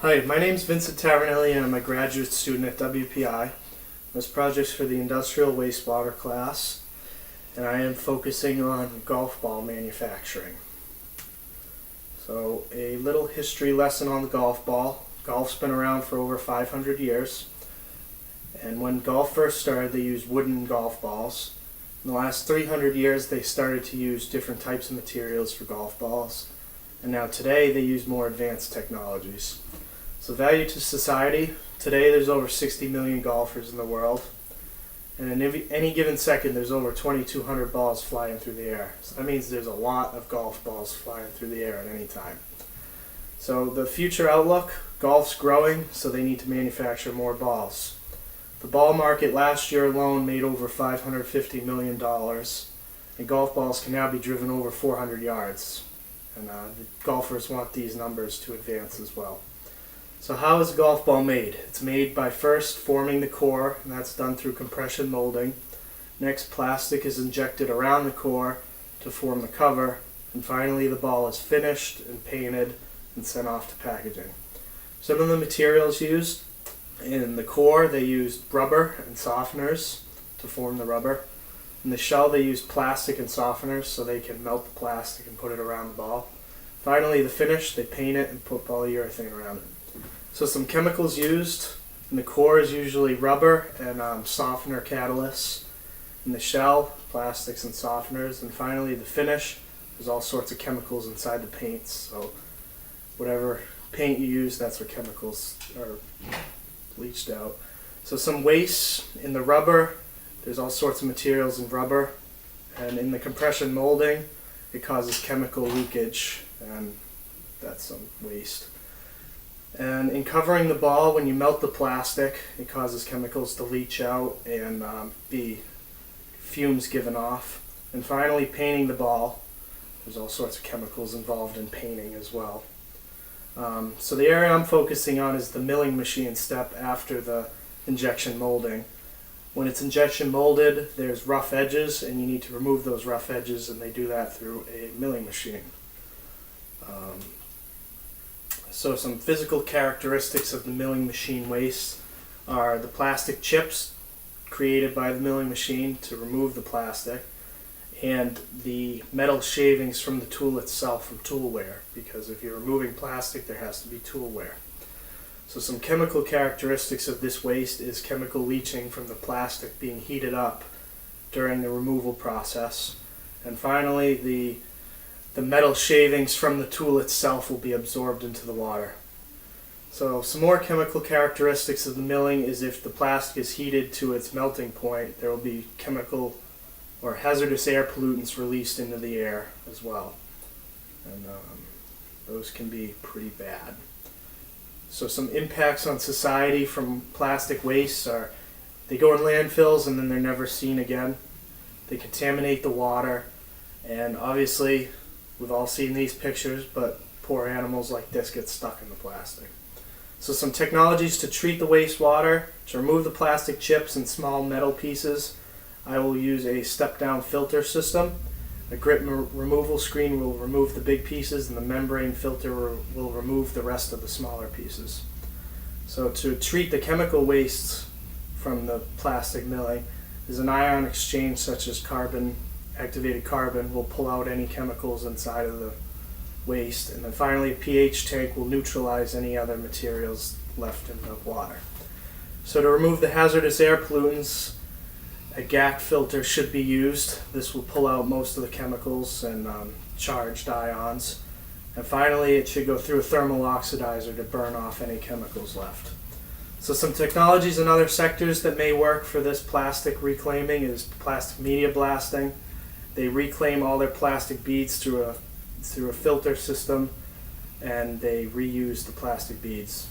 Hi, my name is Vincent Tavernelli and I'm a graduate student at WPI. This project's for the industrial wastewater class, and I am focusing on golf ball manufacturing. So, a little history lesson on the golf ball. Golf's been around for over 500 years, and when golf first started they used wooden golf balls. In the last 300 years they started to use different types of materials for golf balls, and now today they use more advanced technologies. So value to society, today there's over 60 million golfers in the world, and in any given second there's over 2,200 balls flying through the air. So that means there's a lot of golf balls flying through the air at any time. So the future outlook, golf's growing, so they need to manufacture more balls. The ball market last year alone made over $550 million, and golf balls can now be driven over 400 yards. And the golfers want these numbers to advance as well. So how is a golf ball made? It's made by first forming the core, and that's done through compression molding. Next, plastic is injected around the core to form the cover, and finally the ball is finished and painted and sent off to packaging. Some of the materials used in the core, they used rubber and softeners to form the rubber. In the shell they used plastic and softeners so they can melt the plastic and put it around the ball. Finally, the finish, they paint it and put polyurethane around it. So some chemicals used in the core is usually rubber and softener catalysts. In the shell, plastics and softeners. And finally, the finish, there's all sorts of chemicals inside the paints. So whatever paint you use, that's what chemicals are bleached out. So some waste in the rubber, there's all sorts of materials in rubber. And in the compression molding, it causes chemical leakage, and that's some waste. And in covering the ball, when you melt the plastic, it causes chemicals to leach out and be fumes given off. And finally, painting the ball, there's all sorts of chemicals involved in painting as well. So the area I'm focusing on is the milling machine step after the injection molding. When it's injection molded, there's rough edges, and you need to remove those rough edges, and they do that through a milling machine. So some physical characteristics of the milling machine waste are the plastic chips created by the milling machine to remove the plastic, and the metal shavings from the tool itself from tool wear, because if you're removing plastic there has to be tool wear. So some chemical characteristics of this waste is chemical leaching from the plastic being heated up during the removal process. And finally, the metal shavings from the tool itself will be absorbed into the water. So some more chemical characteristics of the milling is if the plastic is heated to its melting point, there will be chemical or hazardous air pollutants released into the air as well. And those can be pretty bad. So some impacts on society from plastic wastes are they go in landfills and then they're never seen again. They contaminate the water, and obviously we've all seen these pictures, but poor animals like this get stuck in the plastic. So some technologies to treat the wastewater, to remove the plastic chips and small metal pieces. I will use a step-down filter system. A grit removal screen will remove the big pieces, and the membrane filter will remove the rest of the smaller pieces. So to treat the chemical wastes from the plastic milling is an ion exchange such as activated carbon will pull out any chemicals inside of the waste, and then finally a pH tank will neutralize any other materials left in the water. So to remove the hazardous air pollutants, a GAC filter should be used. This will pull out most of the chemicals and charged ions. And finally, it should go through a thermal oxidizer to burn off any chemicals left. So some technologies in other sectors that may work for this plastic reclaiming is plastic media blasting. They reclaim all their plastic beads through a filter system, and they reuse the plastic beads.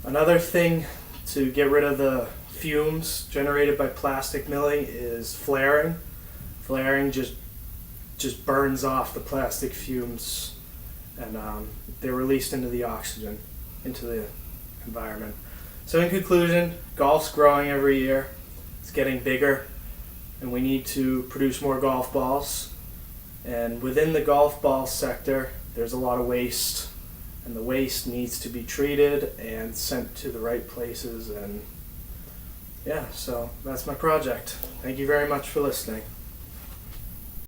Another thing to get rid of the fumes generated by plastic milling is flaring. Flaring just burns off the plastic fumes, and they're released into the oxygen, into the environment. So in conclusion, golf's growing every year. It's getting bigger, and we need to produce more golf balls. And within the golf ball sector, there's a lot of waste, and the waste needs to be treated and sent to the right places. And yeah, so that's my project. Thank you very much for listening.